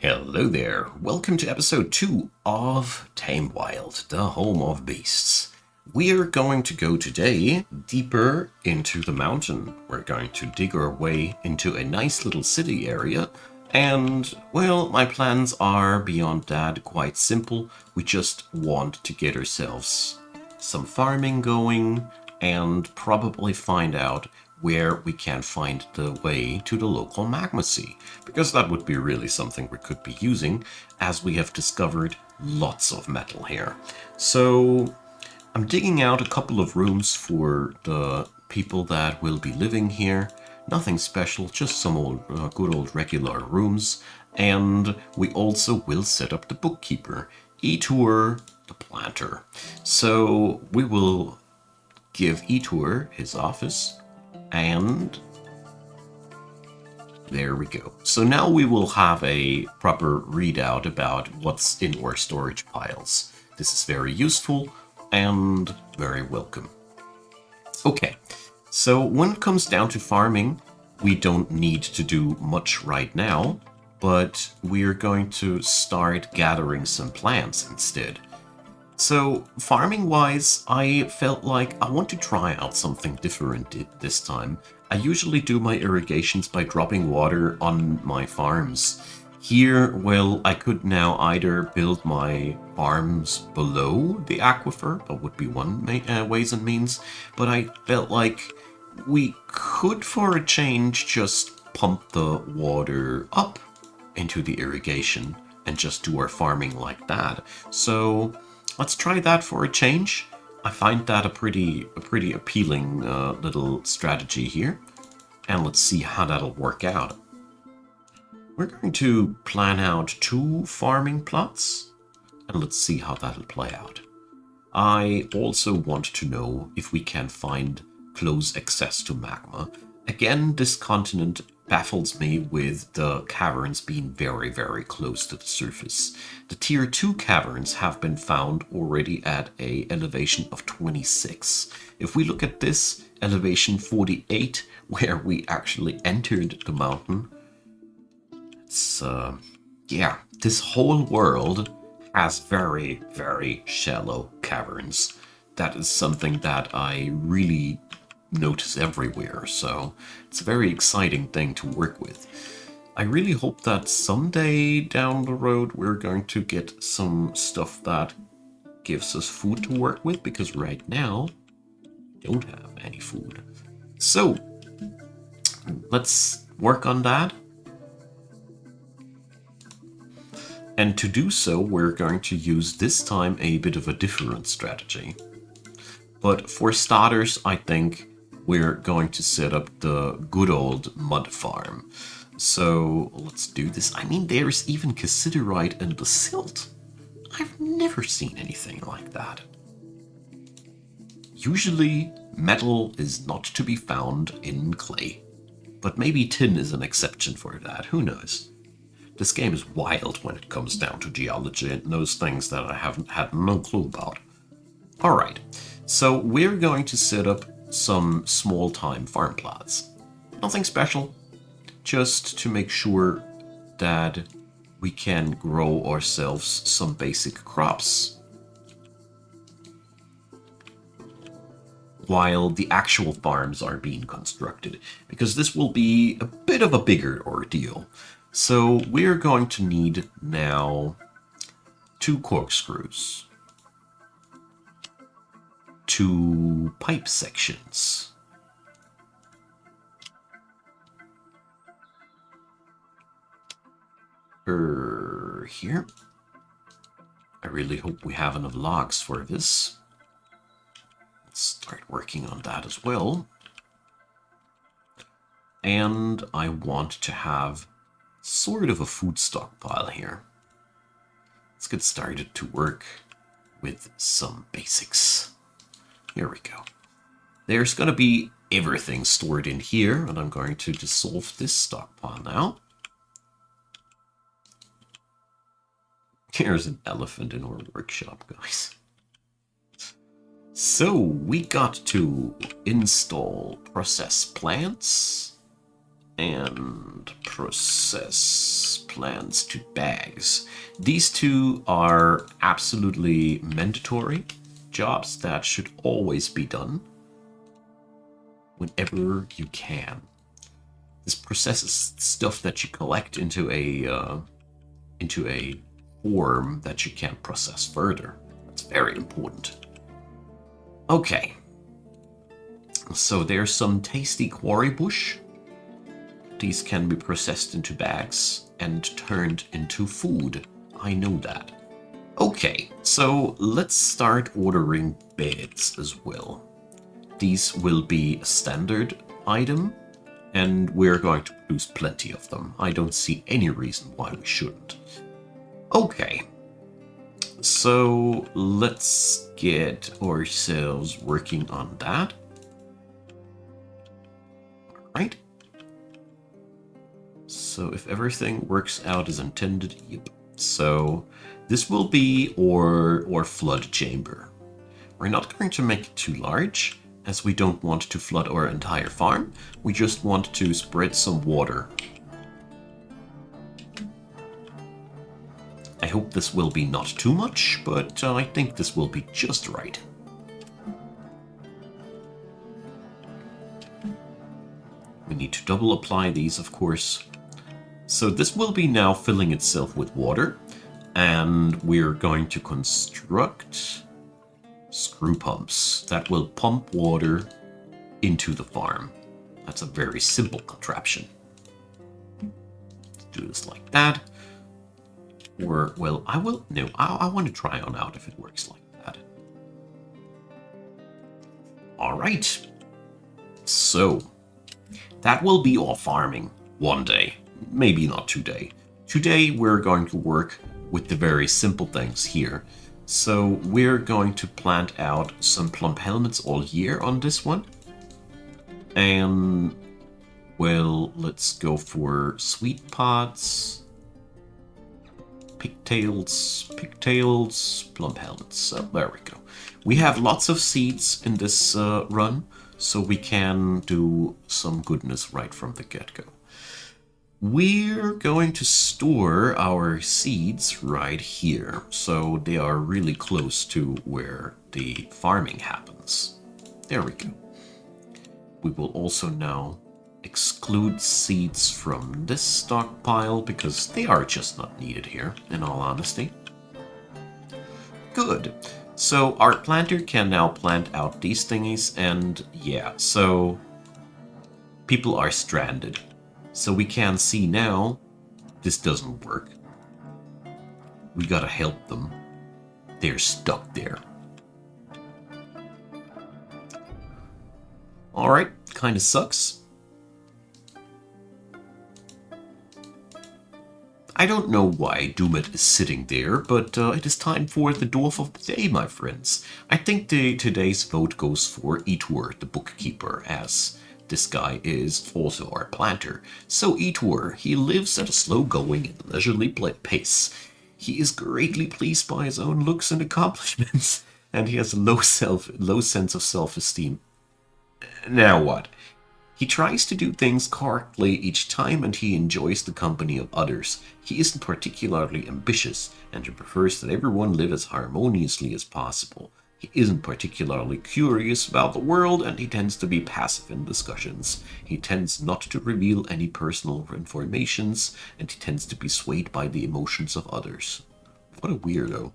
Hello there. Welcome to episode 2 of Tame Wild, the home of beasts. We're going to go today deeper into the mountain. We're going to dig our way into a nice little city area. And, well, my plans are beyond that quite simple. We just want to get ourselves some farming going and probably find out where we can find the way to the local magma sea, because that would be really something we could be using, as we have discovered lots of metal here. So I'm digging out a couple of rooms for the people that will be living here. Nothing special, just some good old regular rooms. And we also will set up the bookkeeper, Etor the planter. So we will give Etor his office, and there we go. So now we will have a proper readout about what's in our storage piles. This is very useful and very welcome. Okay, so when it comes down to farming, we don't need to do much right now, but we're going to start gathering some plants instead. So, farming-wise, I felt like I want to try out something different this time. I usually do my irrigations by dropping water on my farms. Here, well, I could now either build my farms below the aquifer, that would be one ways and means, but I felt like we could, for a change, just pump the water up into the irrigation and just do our farming like that. So let's try that for a change. I find that a pretty appealing little strategy here. And let's see how that'll work out. We're going to plan out 2 farming plots, and let's see how that'll play out. I also want to know if we can find close access to magma. Again, this continent baffles me with the caverns being very, very close to the surface. The tier 2 caverns have been found already at a elevation of 26. If we look at this elevation 48, where we actually entered the mountain, it's, this whole world has very, very shallow caverns. That is something that I really notice everywhere, so it's a very exciting thing to work with. I really hope that someday down the road we're going to get some stuff that gives us food to work with, because right now we don't have any food. So let's work on that. And to do so, we're going to use this time a bit of a different strategy. But for starters, I think we're going to set up the good old mud farm. So let's do this. I mean, there's even cassiterite in the silt. I've never seen anything like that. Usually, metal is not to be found in clay. But maybe tin is an exception for that, who knows? This game is wild when it comes down to geology and those things that I haven't had no clue about. Alright, so we're going to set up some small-time farm plots. Nothing special, just to make sure that we can grow ourselves some basic crops, while the actual farms are being constructed, because this will be a bit of a bigger ordeal. So we're going to need now 2 corkscrews, 2 pipe sections, here. I really hope we have enough logs for this. Let's start working on that as well. And I want to have sort of a food stockpile here. Let's get started to work with some basics. Here we go. There's going to be everything stored in here, and I'm going to dissolve this stockpile now. There's an elephant in our workshop, guys. So we got to install process plants and process plants to bags. These two are absolutely mandatory jobs that should always be done whenever you can. This processes stuff that you collect into a form that you can process further. That's very important. Okay. So there's some tasty quarry bush. These can be processed into bags and turned into food. I know that. Okay, so let's start ordering beds as well. These will be a standard item, and we're going to produce plenty of them. I don't see any reason why we shouldn't. Okay, so let's get ourselves working on that. Alright. So if everything works out as intended, yep. So this will be our flood chamber. We're not going to make it too large, as we don't want to flood our entire farm. We just want to spread some water. I hope this will be not too much, but I think this will be just right. We need to double apply these, of course. So this will be now filling itself with water, and we're going to construct screw pumps that will pump water into the farm. That's a very simple contraption. Let's do this like that. Or, well, I want to try on out if it works like that. All right. So, that will be all farming one day. Maybe not today. Today, we're going to work with the very simple things here. So, we're going to plant out some plump helmets all year on this one. And, well, let's go for sweet pods. Pigtails, plump helmets. So there we go. We have lots of seeds in this run, so we can do some goodness right from the get-go. We're going to store our seeds right here, so they are really close to where the farming happens. There we go. We will also now exclude seeds from this stockpile because they are just not needed here, in all honesty. Good. So our planter can now plant out these thingies, and yeah, so people are stranded. So we can see now this doesn't work. We gotta help them. They're stuck there. Alright, kinda sucks. I don't know why Doomet is sitting there, but it is time for the Dwarf of the Day, my friends. I think today's vote goes for Itur, the bookkeeper, as this guy is also our planter. So Itur, he lives at a slow-going and leisurely pace. He is greatly pleased by his own looks and accomplishments, and he has a low sense of self-esteem. Now what? He tries to do things correctly each time, and he enjoys the company of others. He isn't particularly ambitious, and he prefers that everyone live as harmoniously as possible. He isn't particularly curious about the world, and he tends to be passive in discussions. He tends not to reveal any personal informations, and he tends to be swayed by the emotions of others. What a weirdo.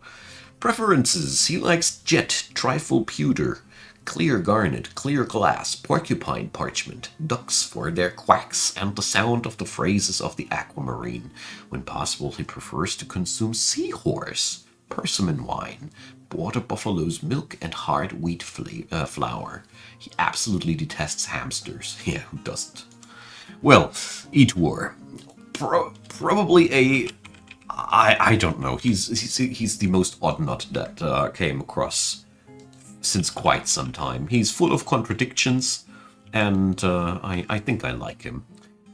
Preferences. He likes jet, trifle pewter, clear garnet, clear glass, porcupine parchment, ducks for their quacks, and the sound of the phrases of the aquamarine. When possible, he prefers to consume seahorse, persimmon wine, water buffalo's milk, and hard wheat flour. He absolutely detests hamsters. Yeah, who doesn't? Well, Itur. Probably a... I don't know. He's the most odd nut that came across since quite some time. He's full of contradictions, and I think I like him.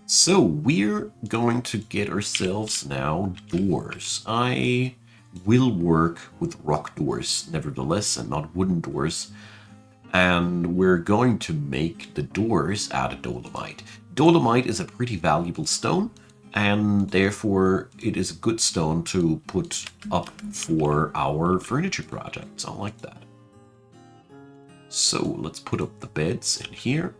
So we're going to get ourselves now doors. I will work with rock doors, nevertheless, and not wooden doors. And we're going to make the doors out of dolomite. Dolomite is a pretty valuable stone, and therefore it is a good stone to put up for our furniture projects. I like that. So let's put up the beds in here.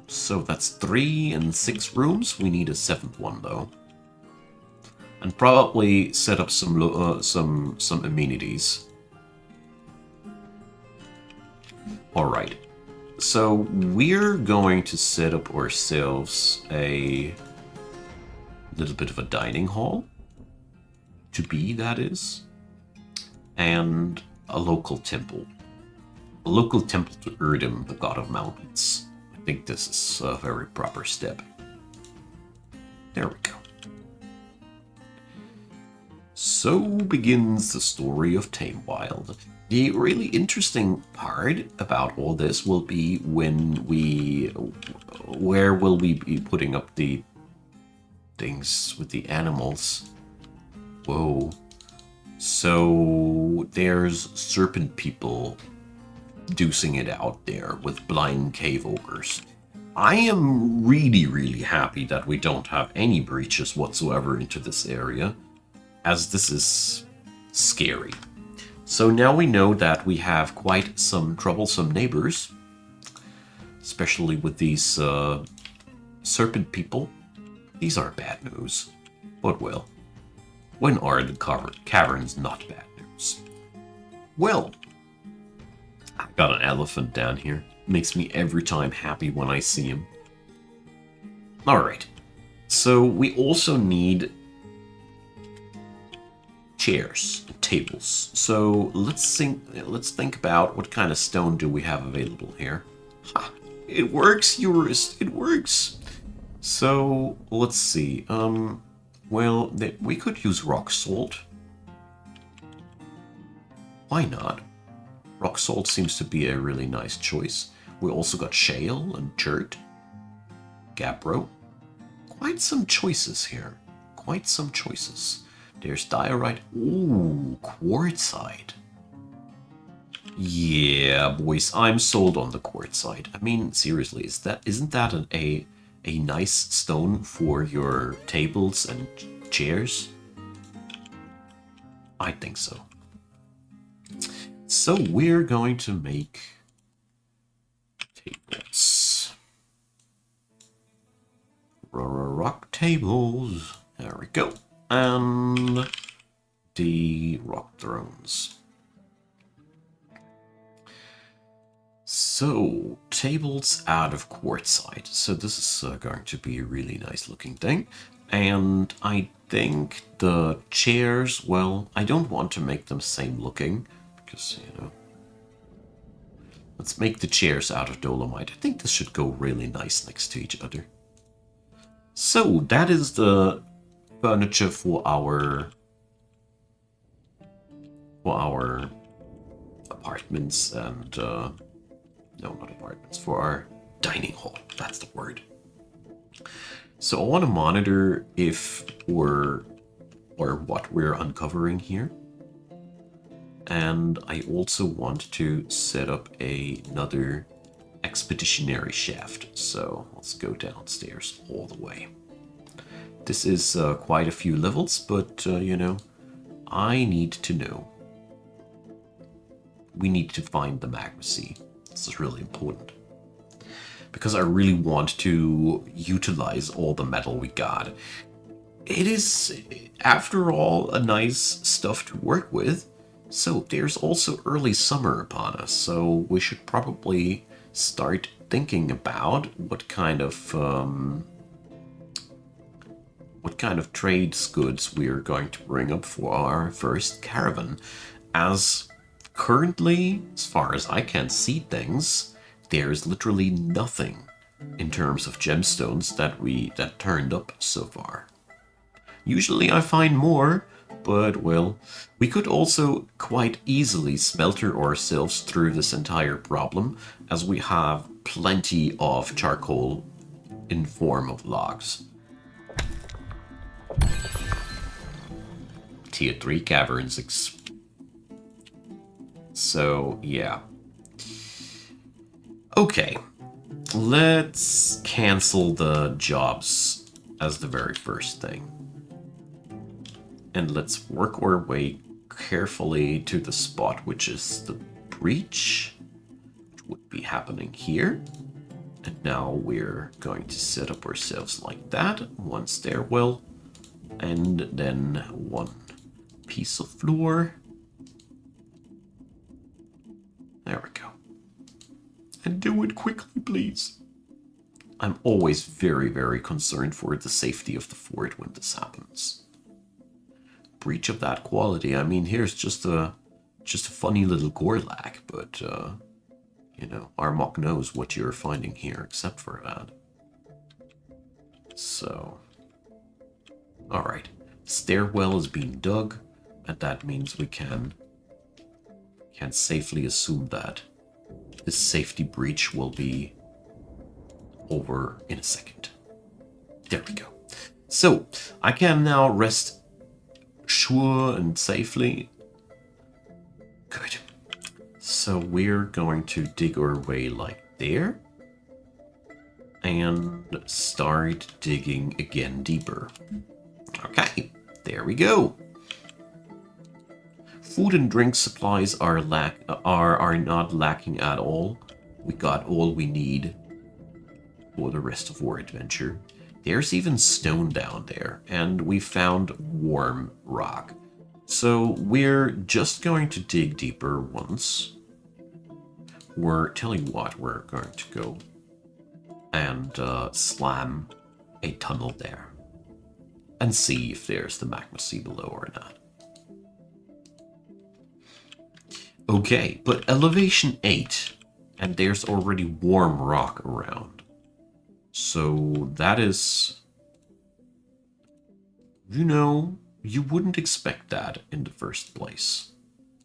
So that's 3 and 6 rooms. We need a 7th one though, and probably set up some amenities. All right. So we're going to set up ourselves a little bit of a dining hall, to be that is, and a local temple. A local temple to Erdem, the god of mountains. I think this is a very proper step. There we go. So begins the story of Tamewild. The really interesting part about all this will be where will we be putting up the things with the animals? Whoa. So there's serpent people deucing it out there with blind cave ogres. I am really, really happy that we don't have any breaches whatsoever into this area, as this is scary. So now we know that we have quite some troublesome neighbors, especially with these serpent people. These are bad news, but well, when are the caverns not bad news? Well, I've got an elephant down here. Makes me every time happy when I see him. Alright, so we also need chairs and tables. So let's think about what kind of stone do we have available here. Ha! It works, Eurist. It works. So let's see. Well, we could use rock salt. Why not? Rock salt seems to be a really nice choice. We also got shale and dirt, gabbro. Quite some choices here. Quite some choices. There's diorite. Ooh, quartzite. Yeah, boys, I'm sold on the quartzite. I mean, seriously, isn't that a nice stone for your tables and chairs? I think so. So we're going to make tables. Rock tables. There we go. And the rock thrones. So, tables out of quartzite. So this is going to be a really nice looking thing. And I think the chairs, well, I don't want to make them same looking, because, you know. Let's make the chairs out of dolomite. I think this should go really nice next to each other. So, that is the furniture for our apartments and no, not apartments, for our dining hall. That's the word. So I want to monitor if or what we're uncovering here, and I also want to set up another expeditionary shaft. So let's go downstairs all the way. This is quite a few levels, but you know, I need to know. We need to find the Magma Sea. This is really important, because I really want to utilize all the metal we got. It is, after all, a nice stuff to work with. So there's also early summer upon us, so we should probably start thinking about what kind of trades goods we are going to bring up for our first caravan. As currently, as far as I can see things, there's literally nothing in terms of gemstones that turned up so far. Usually I find more, but well, we could also quite easily smelter ourselves through this entire problem, as we have plenty of charcoal in form of logs. Tier 3 caverns. So, yeah. Okay. let's cancel the jobs as the very first thing. And let's work our way carefully to the spot, which is the breach, which would be happening here. And now we're going to set up ourselves like that. One stairwell, and then one piece of floor. There we go. And do it quickly, please. I'm always very, very concerned for the safety of the fort when this happens. Breach of that quality. I mean, here's just a funny little Gorlak, but you know, our mock knows what you're finding here, except for that. So, all right, stairwell is being dug, and that means we can safely assume that this safety breach will be over in a second. There we go. So I can now rest sure and safely. Good. So we're going to dig our way like there and start digging again deeper. Okay, there we go. Food and drink supplies are not lacking at all. We got all we need for the rest of our adventure. There's even stone down there, and we found warm rock. So we're just going to dig deeper once. Tell you what, we're going to go and slam a tunnel there and see if there's the magma sea below or not. Okay, but elevation 8, and there's already warm rock around. So that is, you know, you wouldn't expect that in the first place.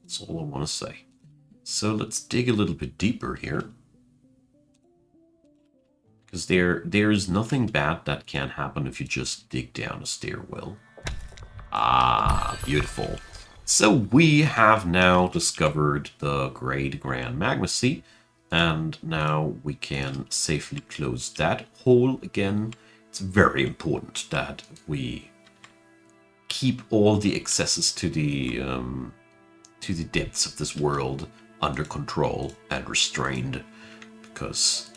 That's all I want to say. So let's dig a little bit deeper here. Because there's nothing bad that can happen if you just dig down a stairwell. Ah, beautiful. So we have now discovered the Great Grand Magma Sea, and now we can safely close that hole again. It's very important that we keep all the accesses to the depths of this world under control and restrained, because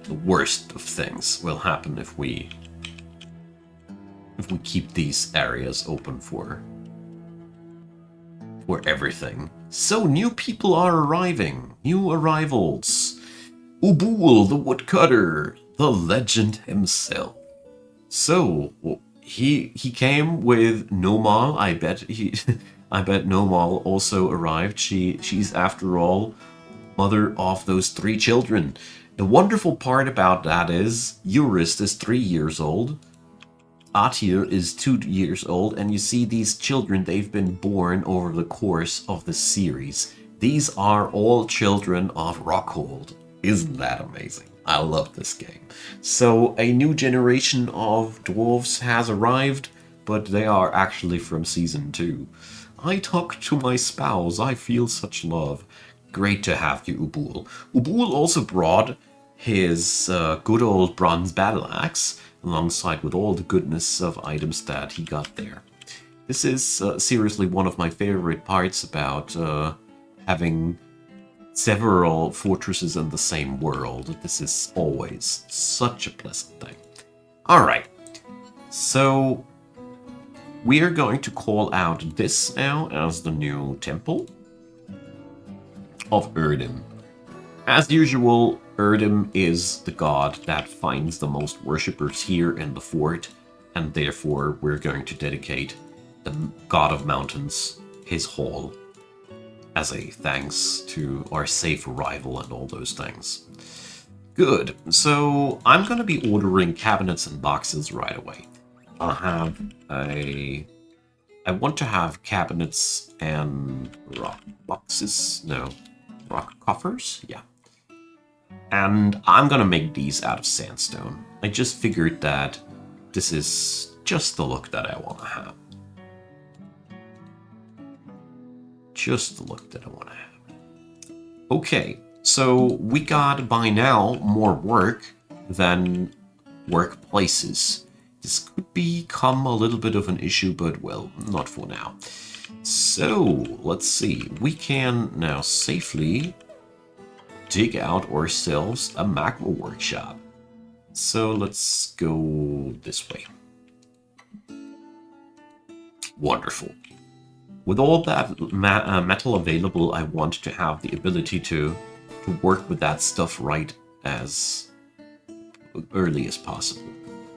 the worst of things will happen if we keep these areas open for everything. So new people are arriving. New arrivals. Ubul, the woodcutter, the legend himself. So he came with Nomal. I bet Nomal also arrived. She's after all mother of those 3 children. The wonderful part about that is Eurist is 3 years old. Atir is 2 years old, and you see these children, they've been born over the course of the series. These are all children of Rockhold. Isn't that amazing? I love this game. So a new generation of dwarves has arrived, but they are actually from Season 2. I talk to my spouse, I feel such love. Great to have you, Ubul. Ubul also brought his good old bronze battle axe, alongside with all the goodness of items that he got there. This is seriously one of my favorite parts about having several fortresses in the same world. This is always such a pleasant thing. Alright, so we are going to call out this now as the new temple of Erdem. As usual, Erdem is the god that finds the most worshippers here in the fort, and therefore we're going to dedicate the god of mountains his hall as a thanks to our safe arrival and all those things. Good, so I'm going to be ordering cabinets and boxes right away. I want to have cabinets and rock boxes, no, rock coffers, yeah. And I'm gonna make these out of sandstone. I just figured that this is just the look that I want to have. Just the look that I want to have. Okay, so we got by now more work than workplaces. This could become a little bit of an issue, but well, not for now. So, let's see. We can now safely dig out ourselves a magma workshop. So let's go this way. Wonderful. With all that metal available, I want to have the ability to work with that stuff right as early as possible.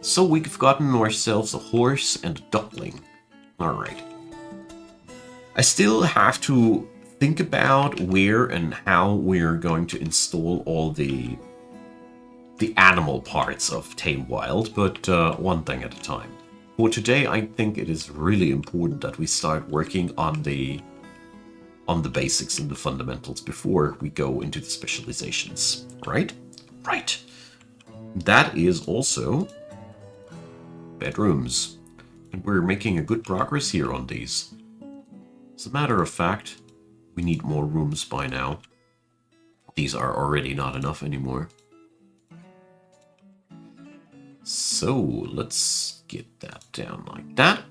So we've gotten ourselves a horse and a duckling. Alright. I still have to think about where and how we're going to install all the animal parts of Tame Wild, but one thing at a time. For today, I think it is really important that we start working on the basics and the fundamentals before we go into the specializations, right? Right. That is also bedrooms. And we're making a good progress here on these. As a matter of fact, we need more rooms by now. These are already not enough anymore. So let's get that down like that.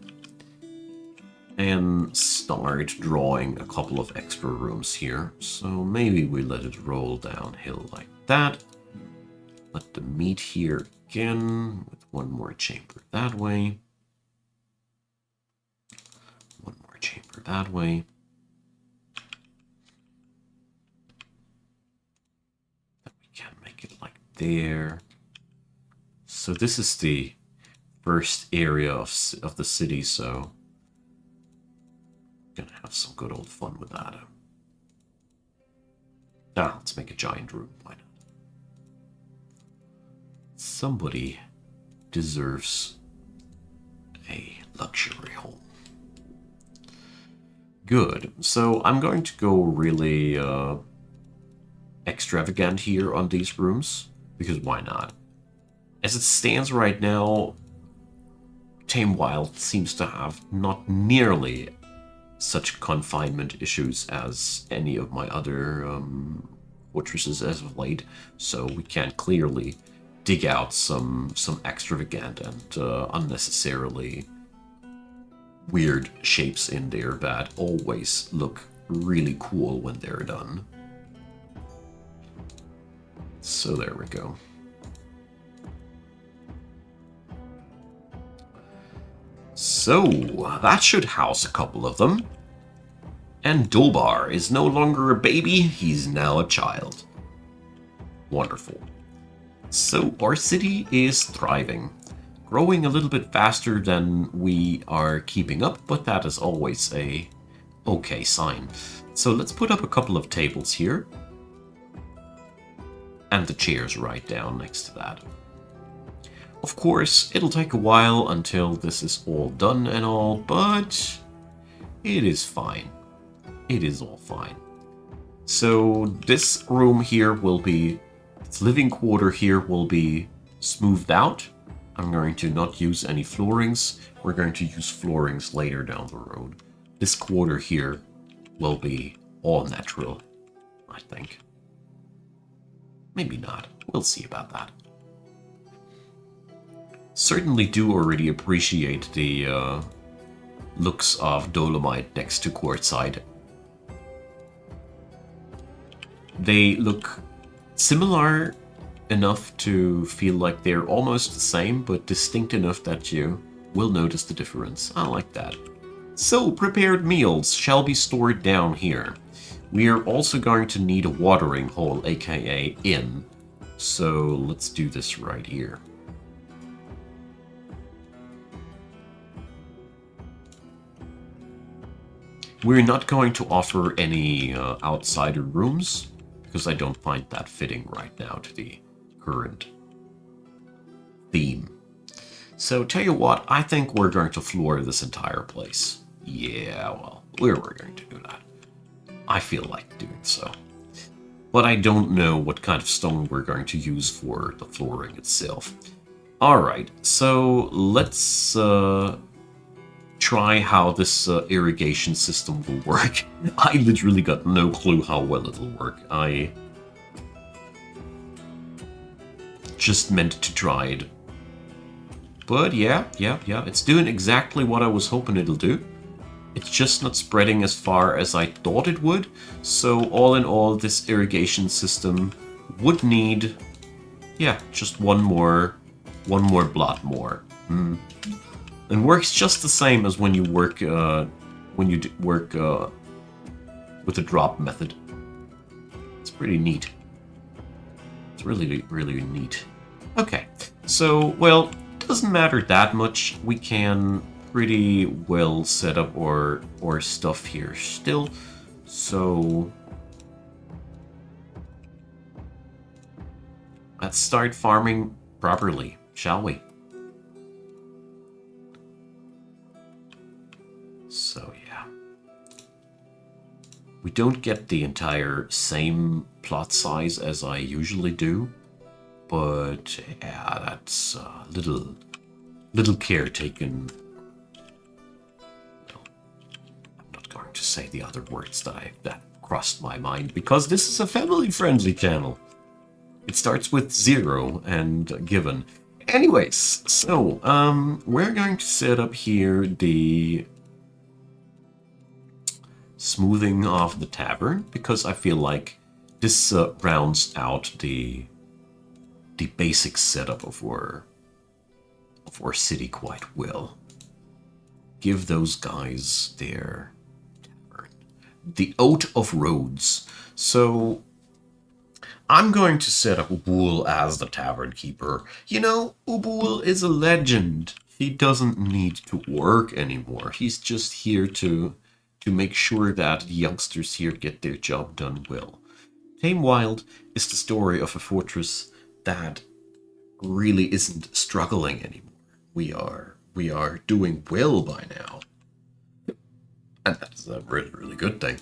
And start drawing a couple of extra rooms here. So maybe we let it roll downhill like that. Let them meet here again with one more chamber that way. One more chamber that way. Then we can make it like there. So this is the first area of the city, so gonna have some good old fun with that. Let's make a giant room. Why not? Somebody deserves a luxury home. Good. So I'm going to go really extravagant here on these rooms, because why not? As it stands right now, Tame Wild seems to have not nearly such confinement issues as any of my other fortresses as of late, so we can clearly dig out some extravagant and unnecessarily weird shapes in there that always look really cool when they're done. So there we go. So, that should house a couple of them. And Dolbar is no longer a baby, he's now a child. Wonderful. So, our city is thriving. Growing a little bit faster than we are keeping up, but that is always a okay sign. So let's put up a couple of tables here. And the chairs right down next to that. Of course, it'll take a while until this is all done and all, but it is fine. It is all fine. So this room here will be, its living quarter here will be smoothed out. I'm going to not use any floorings. We're going to use floorings later down the road. This quarter here will be all natural, I think. Maybe not. We'll see about that. Certainly do already appreciate the looks of Dolomite next to Quartzite. They look similar enough to feel like they're almost the same, but distinct enough that you will notice the difference. I like that. So, prepared meals shall be stored down here. We are also going to need a watering hole, aka inn. So, let's do this right here. We're not going to offer any outsider rooms, because I don't find that fitting right now to the current theme. So tell you what, I think we're going to floor this entire place. Yeah, well, we're going to do that. I feel like doing so. But I don't know what kind of stone we're going to use for the flooring itself. Alright, so let's try how this irrigation system will work. I literally got no clue how well it'll work. just meant to dry it. But yeah, it's doing exactly what I was hoping it'll do. It's just not spreading as far as I thought it would. So all in all, this irrigation system would need, yeah, just one more blot more. And works just the same as when you work with the drop method. It's pretty neat. It's really, really neat. Okay, so, well, doesn't matter that much. We can pretty well set up our stuff here still. So let's start farming properly, shall we? So yeah. We don't get the entire same plot size as I usually do, but yeah, that's a little care taken. Well, I'm not going to say the other words that crossed my mind, because this is a family-friendly channel. It starts with 0 and given. Anyways, so we're going to set up here the smoothing of the tavern, because I feel like this rounds out the basic setup of our city quite well. Give those guys their tavern, the Oath of Roads. So I'm going to set up Ubul as the tavern keeper. You know, Ubul is a legend. He doesn't need to work anymore. He's just here to make sure that the youngsters here get their job done well. Tame Wild is the story of a fortress that really isn't struggling anymore. We are doing well by now. And that's a really, really good thing.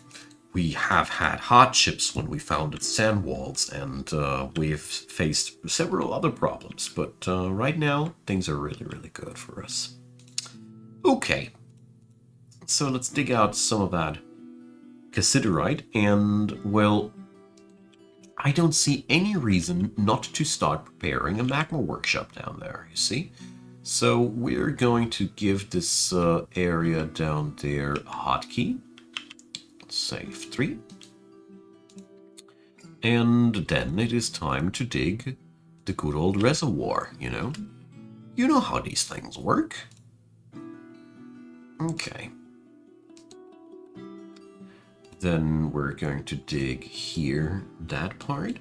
We have had hardships when we founded Sandwalls, and we've faced several other problems, but right now things are really, really good for us. Okay. So let's dig out some of that cassiterite, and, well, I don't see any reason not to start preparing a magma workshop down there, you see? So we're going to give this area down there a hotkey. Save 3. And then it is time to dig the good old reservoir, you know? You know how these things work. Okay. Then we're going to dig here, that part.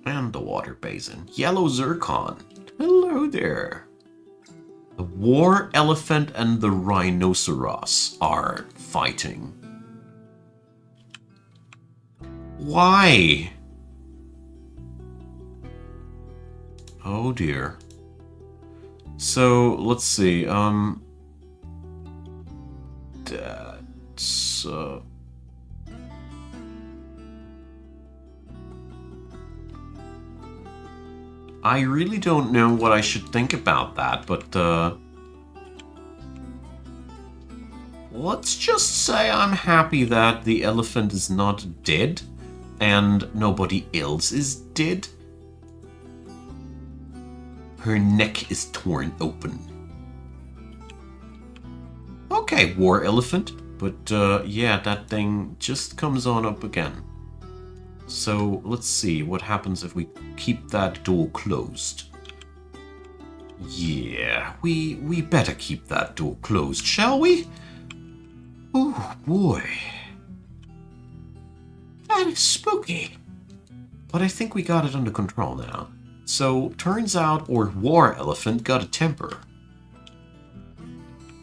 And the water basin. Yellow zircon. Hello there. The war elephant and the rhinoceros are fighting. Why? Oh dear. So, let's see, that's, I really don't know what I should think about that, but, let's just say I'm happy that the elephant is not dead, and nobody else is dead. Her neck is torn open. Okay, war elephant. But, yeah, that thing just comes on up again. So, let's see what happens if we keep that door closed. Yeah, we better keep that door closed, shall we? Oh, boy. That is spooky. But I think we got it under control now. So, turns out our war elephant got a temper.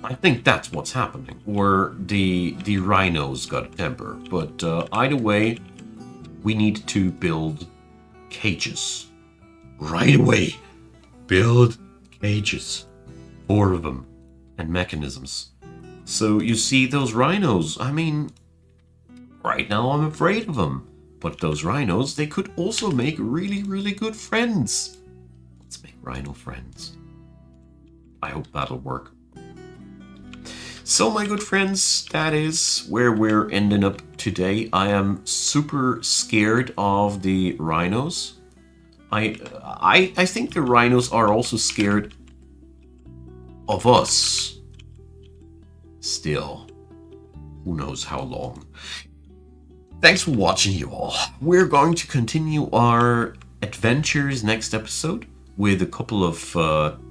I think that's what's happening. Or the rhinos got a temper. But either way, we need to build cages. Right away. Build cages. 4 of them. And mechanisms. So, you see, those rhinos, I mean, right now I'm afraid of them. But those rhinos, they could also make really, really good friends. Let's make rhino friends. I hope that'll work. So, my good friends, that is where we're ending up today. I am super scared of the rhinos. I think the rhinos are also scared of us. Still, who knows how long. Thanks for watching, you all. We're going to continue our adventures next episode with a couple of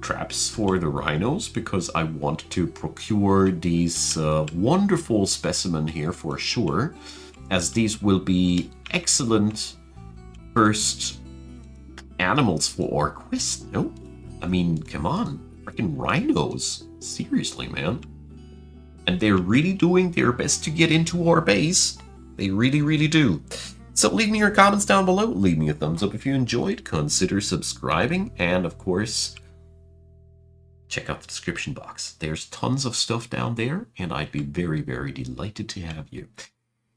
traps for the rhinos, because I want to procure these wonderful specimen here for sure, as these will be excellent first animals for our quest. No? I mean, come on. Freaking rhinos. Seriously, man. And they're really doing their best to get into our base. They really, really do. So leave me your comments down below. Leave me a thumbs up if you enjoyed. Consider subscribing. And of course, check out the description box. There's tons of stuff down there, and I'd be very, very delighted to have you.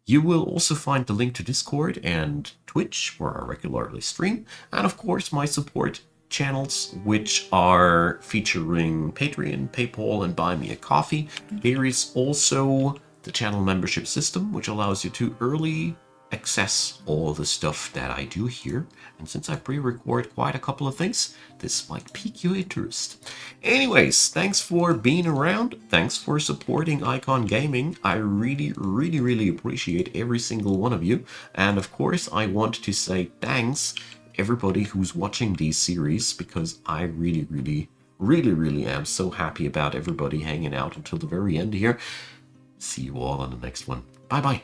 You will also find the link to Discord and Twitch, where I regularly stream. And of course, my support channels, which are featuring Patreon, PayPal, and Buy Me a Coffee. There is also the channel membership system, which allows you to early access all the stuff that I do here. And since I pre-record quite a couple of things, this might pique your interest. Anyways, thanks for being around. Thanks for supporting Icon Gaming. I really, really, really appreciate every single one of you. And of course, I want to say thanks everybody who's watching these series, because I really, really, really, really am so happy about everybody hanging out until the very end here. See you all on the next one. Bye-bye.